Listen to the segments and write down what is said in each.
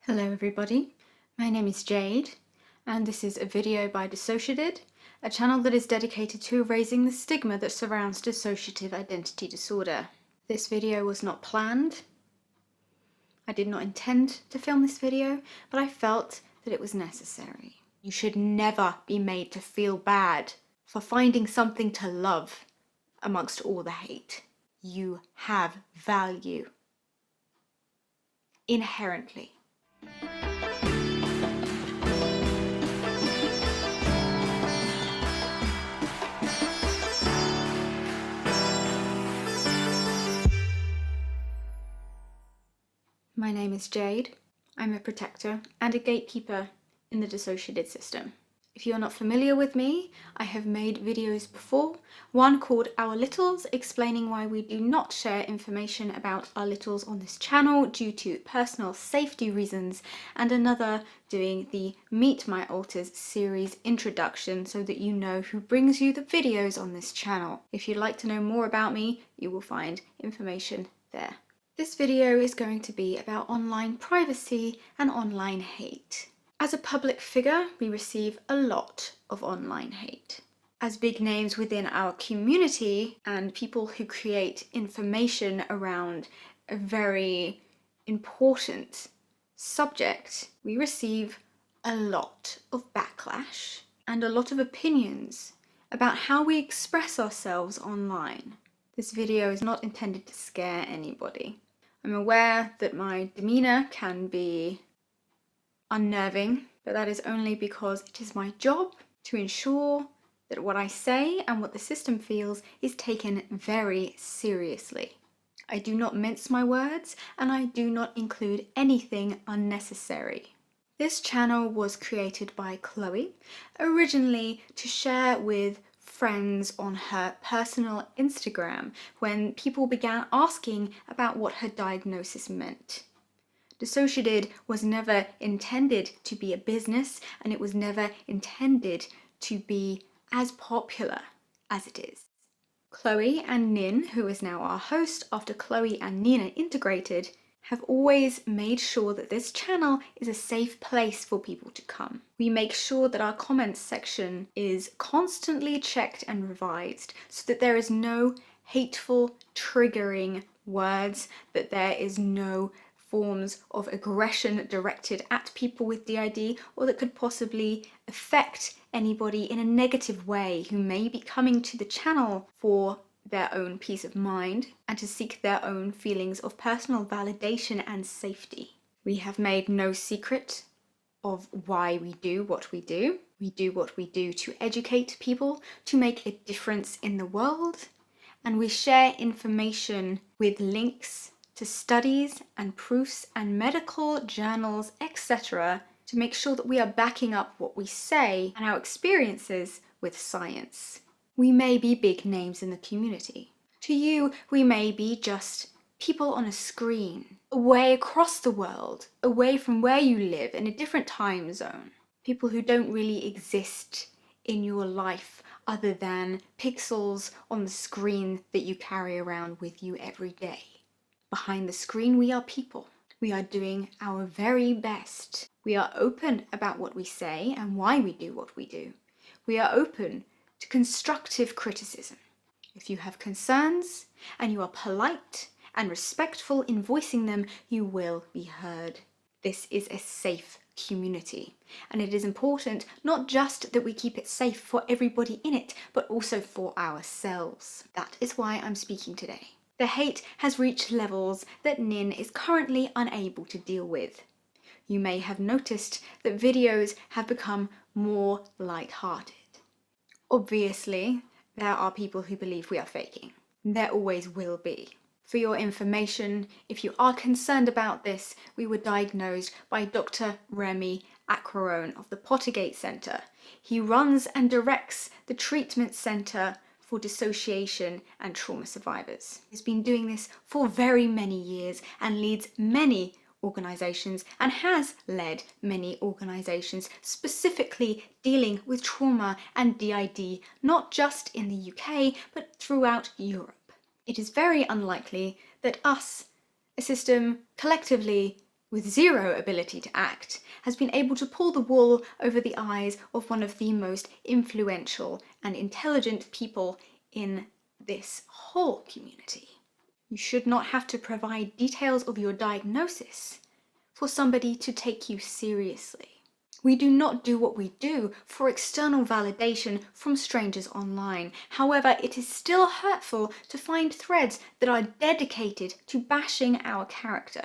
Hello everybody, my name is Jade and this is a video by Dissociative, a channel that is dedicated to erasing the stigma that surrounds dissociative identity disorder. This video was not planned. I did not intend to film this video, but I felt that it was necessary. You should never be made to feel bad for finding something to love amongst all the hate. You have value inherently. My name is Jade. I'm a protector and a gatekeeper in the dissociative system. If you're not familiar with me, I have made videos before, one called Our Littles, explaining why we do not share information about our littles on this channel due to personal safety reasons, and another doing the Meet My Alters series introduction so that you know who brings you the videos on this channel. If you'd like to know more about me, you will find information there. This video is going to be about online privacy and online hate. As a public figure, we receive a lot of online hate. As big names within our community and people who create information around a very important subject, we receive a lot of backlash and a lot of opinions about how we express ourselves online. This video is not intended to scare anybody. I'm aware that my demeanour can be unnerving, but that is only because it is my job to ensure that what I say and what the system feels is taken very seriously. I do not mince my words and I do not include anything unnecessary. This channel was created by Chloe, originally to share with friends on her personal Instagram when people began asking about what her diagnosis meant. Dissociative was never intended to be a business, and it was never intended to be as popular as it is. Chloe and Nin, who is now our host after Chloe and Nina integrated, have always made sure that this channel is a safe place for people to come. We make sure that our comments section is constantly checked and revised so that there is no hateful, triggering words, that there is no forms of aggression directed at people with DID or that could possibly affect anybody in a negative way who may be coming to the channel for their own peace of mind and to seek their own feelings of personal validation and safety. We have made no secret of why we do what we do. We do what we do to educate people, to make a difference in the world, and we share information with links to studies and proofs and medical journals, etc., to make sure that we are backing up what we say and our experiences with science. We may be big names in the community. To you, we may be just people on a screen, away across the world, away from where you live in a different time zone. People who don't really exist in your life other than pixels on the screen that you carry around with you every day. Behind the screen, we are people. We are doing our very best. We are open about what we say and why we do what we do. We are open to constructive criticism. If you have concerns and you are polite and respectful in voicing them, you will be heard. This is a safe community, and it is important not just that we keep it safe for everybody in it, but also for ourselves. That is why I'm speaking today. The hate has reached levels that Nin is currently unable to deal with. You may have noticed that videos have become more light-hearted. Obviously, there are people who believe we are faking. There always will be. For your information, if you are concerned about this, we were diagnosed by Dr. Remy Acrone of the Pottergate Centre. He runs and directs the treatment centre for dissociation and trauma survivors. He's been doing this for very many years and leads many organisations and has led many organisations specifically dealing with trauma and DID, not just in the UK, but throughout Europe. It is very unlikely that us, a system collectively, with zero ability to act, has been able to pull the wool over the eyes of one of the most influential and intelligent people in this whole community. You should not have to provide details of your diagnosis for somebody to take you seriously. We do not do what we do for external validation from strangers online. However, it is still hurtful to find threads that are dedicated to bashing our character.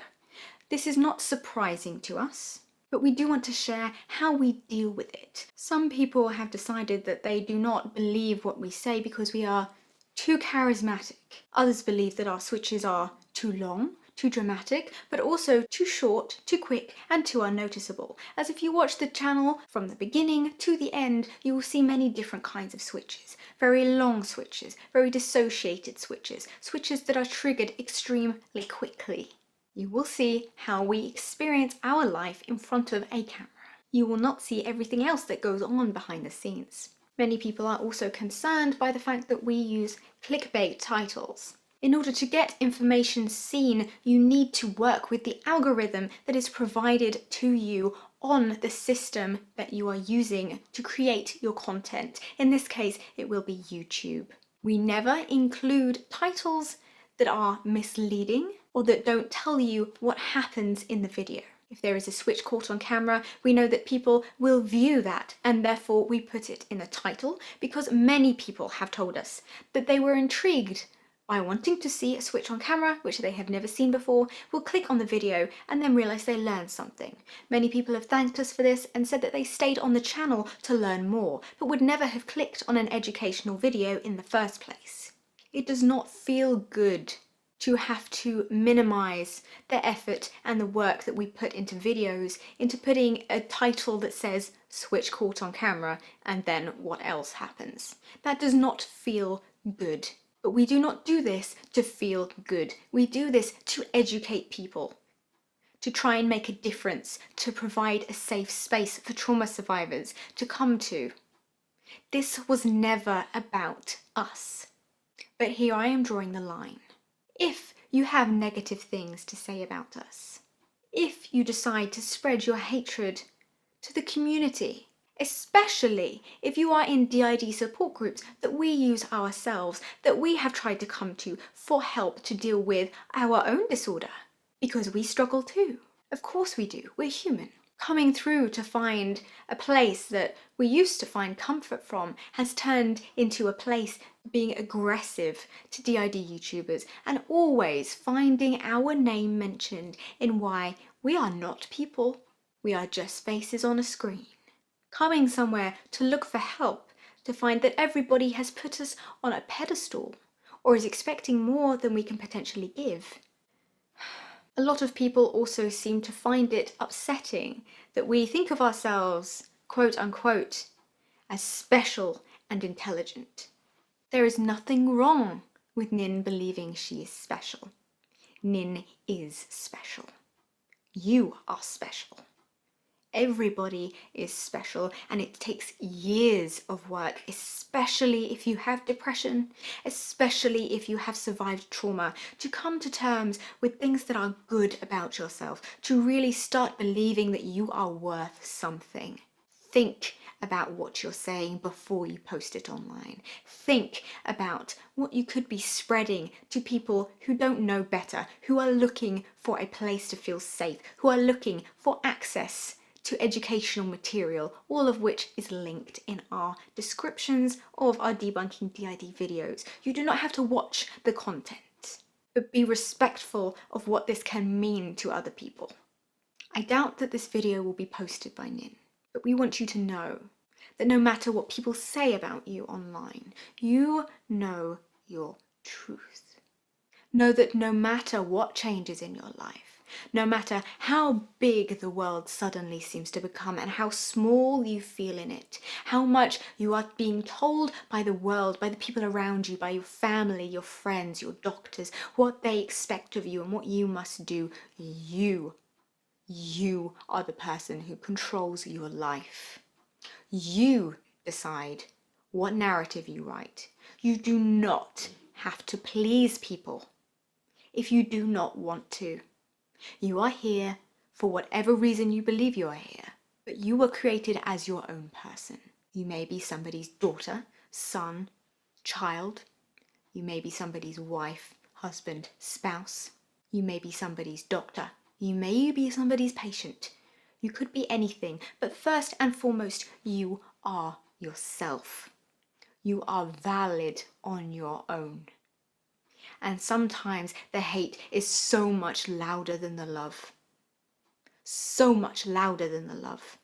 This is not surprising to us, but we do want to share how we deal with it. Some people have decided that they do not believe what we say because we are too charismatic. Others believe that our switches are too long, too dramatic, but also too short, too quick, and too unnoticeable. As if you watch the channel from the beginning to the end, you will see many different kinds of switches. Very long switches, very dissociated switches, switches that are triggered extremely quickly. You will see how we experience our life in front of a camera. You will not see everything else that goes on behind the scenes. Many people are also concerned by the fact that we use clickbait titles. In order to get information seen, you need to work with the algorithm that is provided to you on the system that you are using to create your content. In this case, it will be YouTube. We never include titles that are misleading or that don't tell you what happens in the video. If there is a switch caught on camera, we know that people will view that, and therefore we put it in the title because many people have told us that they were intrigued by wanting to see a switch on camera, which they have never seen before, will click on the video and then realize they learned something. Many people have thanked us for this and said that they stayed on the channel to learn more, but would never have clicked on an educational video in the first place. It does not feel good to have to minimize the effort and the work that we put into videos, into putting a title that says switch caught on camera and then what else happens. That does not feel good. But we do not do this to feel good. We do this to educate people, to try and make a difference, to provide a safe space for trauma survivors to come to. This was never about us. But here I am drawing the line. If you have negative things to say about us, if you decide to spread your hatred to the community, especially if you are in DID support groups that we use ourselves, that we have tried to come to for help to deal with our own disorder, because we struggle too. Of course we do, we're human. Coming through to find a place that we used to find comfort from has turned into a place being aggressive to DID YouTubers and always finding our name mentioned in why we are not people, we are just faces on a screen. Coming somewhere to look for help, to find that everybody has put us on a pedestal or is expecting more than we can potentially give. A lot of people also seem to find it upsetting that we think of ourselves, quote unquote, as special and intelligent. There is nothing wrong with Nin believing she is special. Nin is special. You are special. Everybody is special, and it takes years of work, especially if you have depression, especially if you have survived trauma, to come to terms with things that are good about yourself, to really start believing that you are worth something. Think about what you're saying before you post it online. Think about what you could be spreading to people who don't know better, who are looking for a place to feel safe, who are looking for access to educational material, all of which is linked in our descriptions of our debunking DID videos. You do not have to watch the content, but be respectful of what this can mean to other people. I doubt that this video will be posted by Nin, but we want you to know that no matter what people say about you online, you know your truth. Know that no matter what changes in your life, no matter how big the world suddenly seems to become and how small you feel in it, how much you are being told by the world, by the people around you, by your family, your friends, your doctors, what they expect of you and what you must do, you are the person who controls your life. You decide what narrative you write. You do not have to please people if you do not want to. You are here for whatever reason you believe you are here, but you were created as your own person. You may be somebody's daughter, son, child. You may be somebody's wife, husband, spouse. You may be somebody's doctor. You may be somebody's patient. You could be anything, but first and foremost, you are yourself. You are valid on your own. And sometimes the hate is so much louder than the love. So much louder than the love.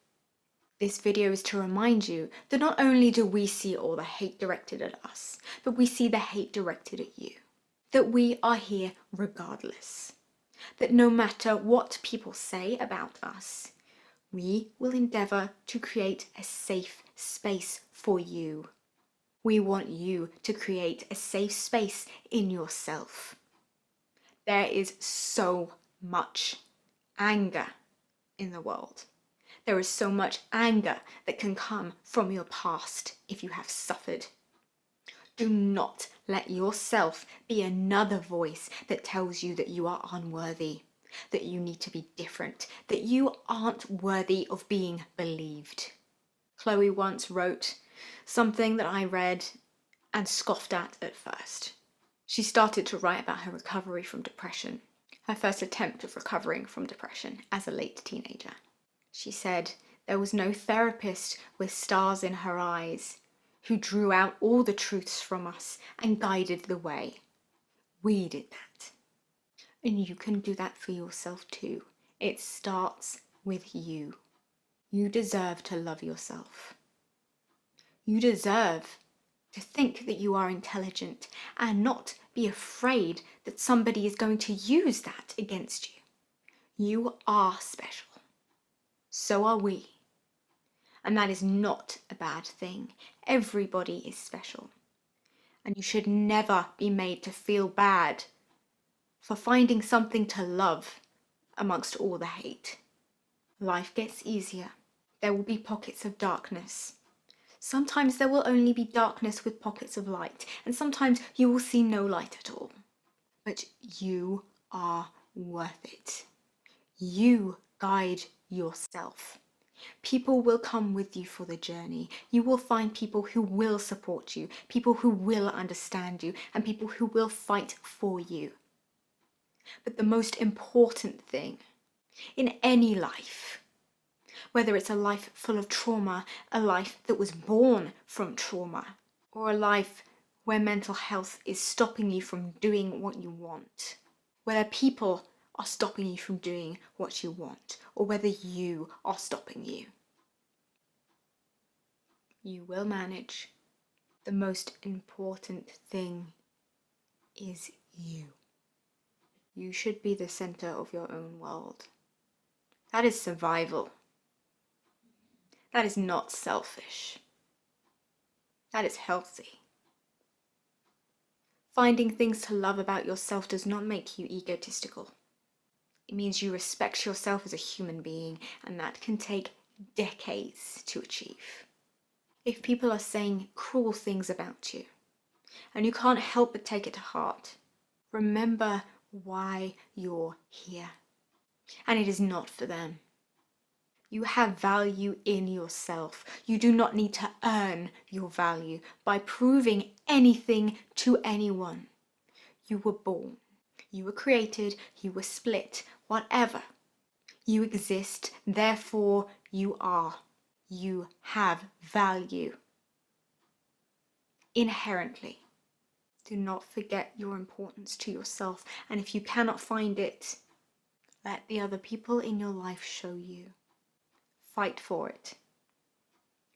This video is to remind you that not only do we see all the hate directed at us, but we see the hate directed at you. That we are here regardless. That no matter what people say about us, we will endeavour to create a safe space for you. We want you to create a safe space in yourself. There is so much anger in the world. There is so much anger that can come from your past if you have suffered. Do not let yourself be another voice that tells you that you are unworthy, that you need to be different, that you aren't worthy of being believed. Chloe once wrote something that I read and scoffed at first. She started to write about her recovery from depression, her first attempt of recovering from depression as a late teenager. She said there was no therapist with stars in her eyes who drew out all the truths from us and guided the way. We did that. And you can do that for yourself too. It starts with you. You deserve to love yourself. You deserve to think that you are intelligent and not be afraid that somebody is going to use that against you. You are special. So are we. And that is not a bad thing. Everybody is special. And you should never be made to feel bad for finding something to love amongst all the hate. Life gets easier. There will be pockets of darkness. Sometimes there will only be darkness with pockets of light, and sometimes you will see no light at all. But you are worth it. You guide yourself. People will come with you for the journey. You will find people who will support you, people who will understand you, and people who will fight for you. But the most important thing in any life, whether it's a life full of trauma, a life that was born from trauma, or a life where mental health is stopping you from doing what you want, whether people are stopping you from doing what you want, or whether you are stopping you, you will manage. The most important thing is you. You should be the center of your own world. That is survival. That is not selfish. That is healthy. Finding things to love about yourself does not make you egotistical. It means you respect yourself as a human being, and that can take decades to achieve. If people are saying cruel things about you, and you can't help but take it to heart, remember why you're here. And it is not for them. You have value in yourself. You do not need to earn your value by proving anything to anyone. You were born. You were created. You were split. Whatever. You exist. Therefore, you are. You have value. Inherently. Do not forget your importance to yourself. And if you cannot find it, let the other people in your life show you. Fight for it.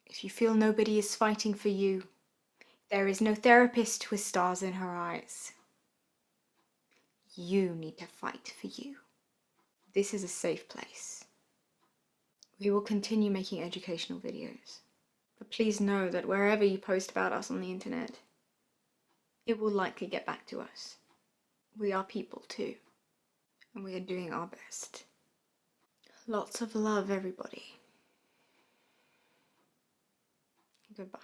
If you feel nobody is fighting for you, there is no therapist with stars in her eyes. You need to fight for you. This is a safe place. We will continue making educational videos. But please know that wherever you post about us on the internet, it will likely get back to us. We are people too, and we are doing our best. Lots of love, everybody. Goodbye.